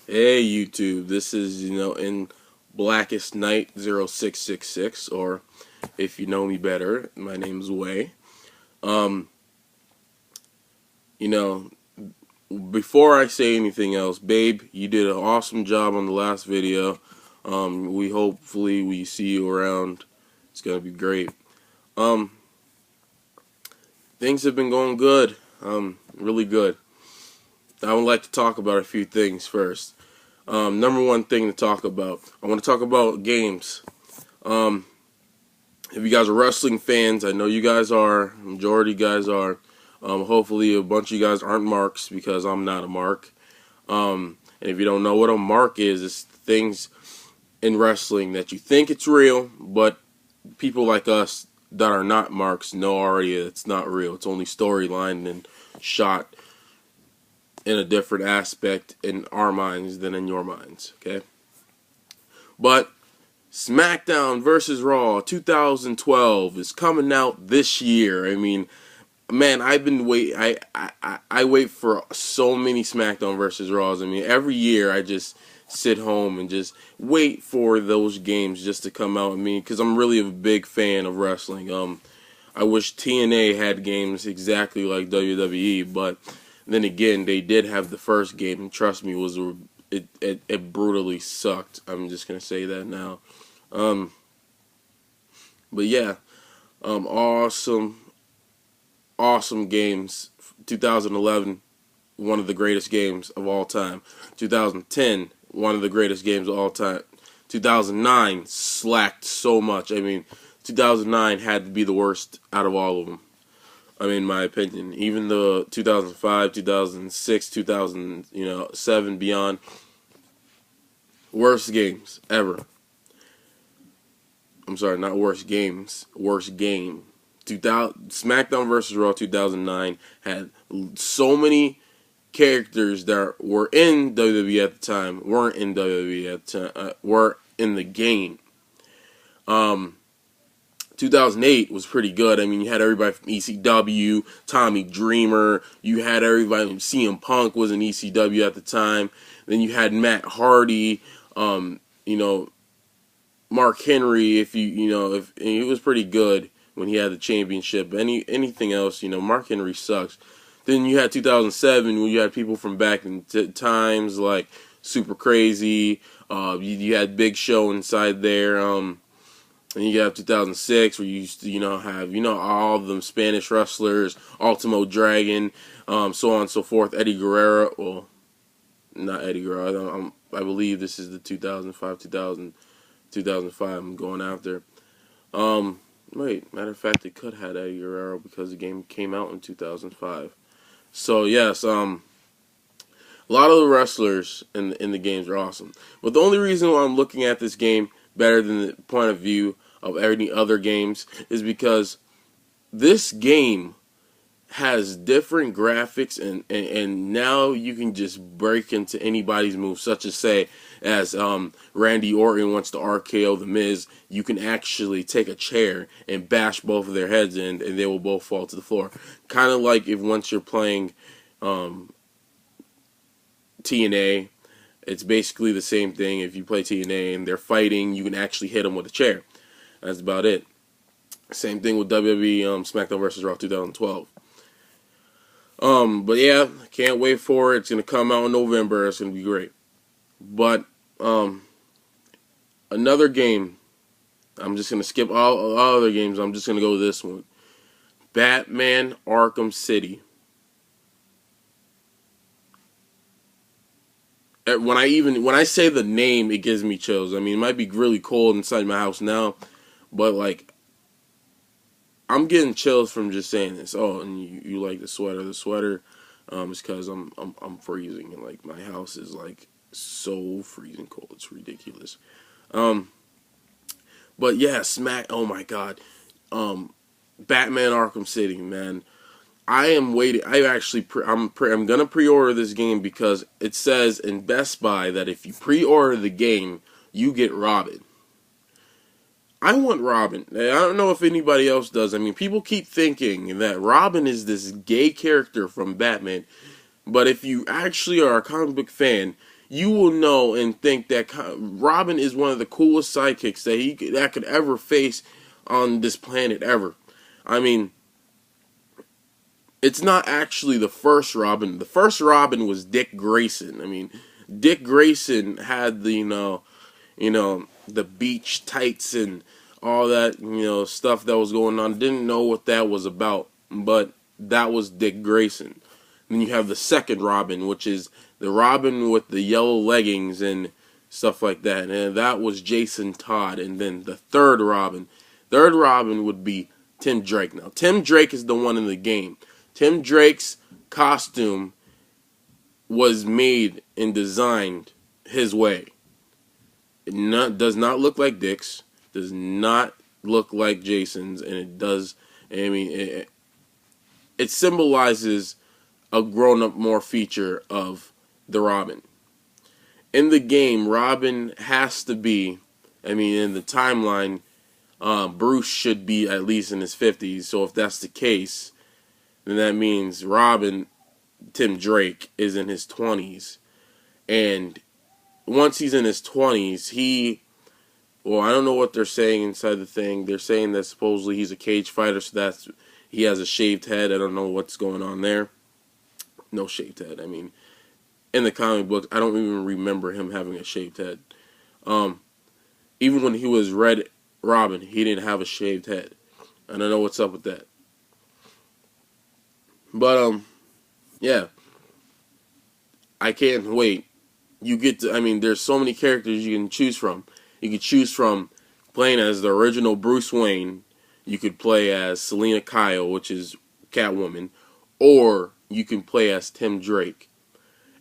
Hey YouTube, this is in Blackest Night 0666, or if you know me better, my name's Way. Um, you know, before I say anything else, babe, you did an awesome job on the last video. We hopefully we see you around. It's gonna be great. Um, things have been going good. Really good. I would like to talk about a few things first. Number one thing to talk about. I want to talk about games. Um, If you guys are wrestling fans, I know you guys are. Majority of you guys are. Hopefully, a bunch of you guys aren't marks because I'm not a mark. And if you don't know what a mark is, it's things in wrestling that you think it's real, but people like us that are not marks know already it's not real. It's only storyline and shot in a different aspect in our minds than in your minds. Okay, but SmackDown versus Raw 2012 is coming out this year. I mean, man, I've been I wait for so many SmackDown versus Raws. I mean, every year I just sit home and just wait for those games just to come out. I mean, because I'm really a big fan of wrestling. I wish TNA had games exactly like WWE, but then again, they did have the first game, and trust me, it brutally sucked. I'm just gonna say that now. Um, but yeah, awesome, awesome games. 2011, one of the greatest games of all time. 2010, one of the greatest games of all time. 2009 slacked so much. I mean, 2009 had to be the worst out of all of them. I mean, in my opinion, even the 2005, 2006, 2007 beyond, worst games ever. I'm sorry, not worst games, worst game. 2000 SmackDown vs. Raw 2009 had so many characters that were in WWE at the time weren't in WWE at the time, were in the game. Um, 2008 was pretty good. I mean, you had everybody from ECW, Tommy Dreamer. You had everybody from CM Punk was in ECW at the time. Then you had Matt Hardy. You know, Mark Henry. If he was pretty good when he had the championship. Anything else, Mark Henry sucks. Then you had 2007 when you had people from back in times like Super Crazy. You had Big Show inside there. And you got 2006 where you used to have all of them Spanish wrestlers, Ultimo Dragon, so on and so forth. Eddie Guerrero. Well, not Eddie Guerrero. I believe this is the 2005 I'm going after. Wait, matter of fact, it could have had Eddie Guerrero because the game came out in 2005. So yes, a lot of the wrestlers in the games are awesome. But the only reason why I'm looking at this game better than the point of view of any other games is because this game has different graphics and now you can just break into anybody's move, such as say as Randy Orton wants to RKO the Miz. You can actually take a chair and bash both of their heads in and they will both fall to the floor, kind of like if once you're playing TNA. It's basically the same thing. If you play TNA and they're fighting, you can actually hit them with a chair. That's about it. Same thing with WWE SmackDown vs. Raw 2012. But yeah, can't wait for it. It's gonna come out in November. It's gonna be great. But another game. I'm just gonna skip all other games. I'm just gonna go with this one. Batman Arkham City. When I say the name, it gives me chills. I mean, it might be really cold inside my house now, but like I'm getting chills from just saying this. Oh, and you like the sweater? The sweater, is because I'm freezing and like my house is like so freezing cold. It's ridiculous. Um, but yeah, Oh my God, Batman Arkham City, man. I am waiting. I'm gonna pre-order this game because it says in Best Buy that if you pre-order the game, you get Robin. I want Robin. I don't know if anybody else does. I mean, people keep thinking that Robin is this gay character from Batman, but if you actually are a comic book fan, you will know and think that Robin is one of the coolest sidekicks that could ever face on this planet ever. I mean, it's not actually the first Robin. The first Robin was Dick Grayson. I mean, Dick Grayson had the the beach tights and all that stuff that was going on. Didn't know what that was about, but that was Dick Grayson. Then you have the second Robin, which is the Robin with the yellow leggings and stuff like that, and that was Jason Todd. And then the third Robin would be Tim Drake. Now Tim Drake is the one in the game. Tim Drake's costume was made and designed his way. It does not look like Dick's, does not look like Jason's, and it does. I mean, it symbolizes a grown-up more feature of the Robin. In the game, Robin has to be, I mean, in the timeline, Bruce should be at least in his 50s. So if that's the case, then that means Robin, Tim Drake, is in his 20s. And once he's in his 20s, well, I don't know what they're saying inside the thing. They're saying that supposedly he's a cage fighter, so he has a shaved head. I don't know what's going on there. No shaved head. I mean, in the comic books, I don't even remember him having a shaved head. Even when he was Red Robin, he didn't have a shaved head. I don't know what's up with that. But, yeah. I can't wait. There's so many characters you can choose from. You could choose from playing as the original Bruce Wayne. You could play as Selina Kyle, which is Catwoman. Or you can play as Tim Drake.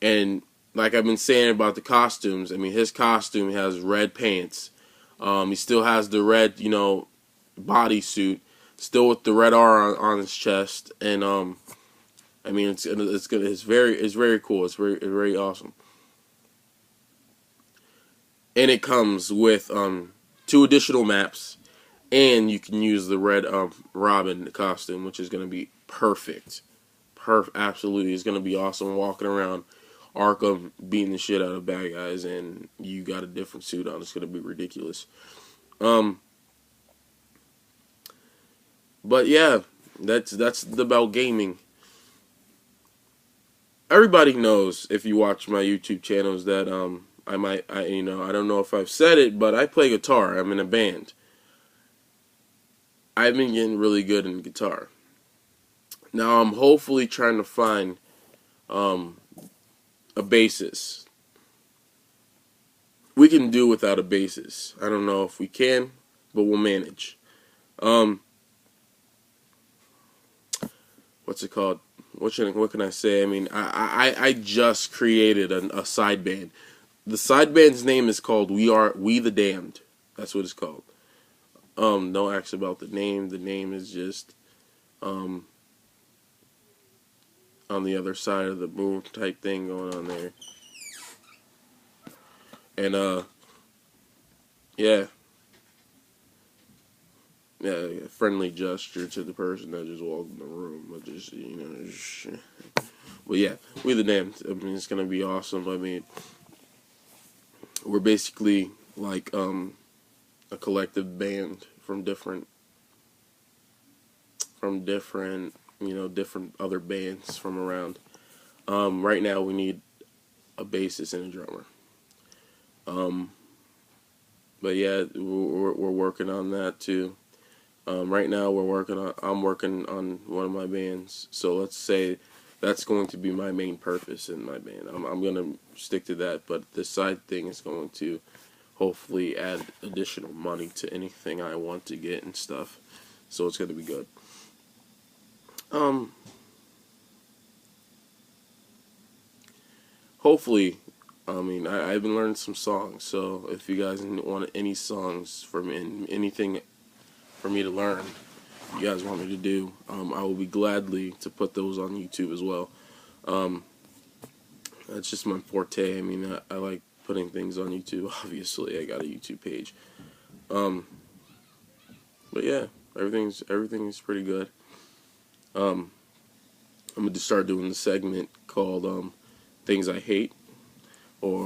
And like I've been saying about the costumes, I mean, his costume has red pants. He still has the red, bodysuit, still with the red R on his chest. And I mean, it's good. It's very cool. It's very awesome. And it comes with 2 additional maps, and you can use the red Robin costume, which is going to be perfect. Absolutely, it's going to be awesome walking around Arkham beating the shit out of bad guys, and you got a different suit on. It's going to be ridiculous. But yeah, that's about gaming. Everybody knows, if you watch my YouTube channels, that I don't know if I've said it, but I play guitar. I'm in a band. I've been getting really good in guitar. Now I'm hopefully trying to find a bassist. We can do without a bassist. I don't know if we can, but we'll manage. What's it called? What can I say? I mean, I just created a side band. The side band's name is called We the Damned. That's what it's called. Don't ask about the name. The name is just on the other side of the moon type thing going on there. And yeah, a friendly gesture to the person that just walked in the room, but just but yeah, We the Damned. I mean, it's gonna be awesome. I mean, we're basically like a collective band from different different other bands from around. Right now we need a bassist and a drummer. But yeah, we're working on that too. Right now I'm working on one of my bands, so let's say that's going to be my main purpose in my band. I'm gonna stick to that, but the side thing is going to hopefully add additional money to anything I want to get and stuff. So it's gonna be good. Hopefully, I mean, I've been learning some songs, so if you guys want any songs from anything for me to learn, you guys want me to do, I will be gladly to put those on YouTube as well. That's just my forte. I mean, I like putting things on YouTube. Obviously, I got a YouTube page. But yeah, everything's pretty good. I'm gonna start doing the segment called Things I Hate, or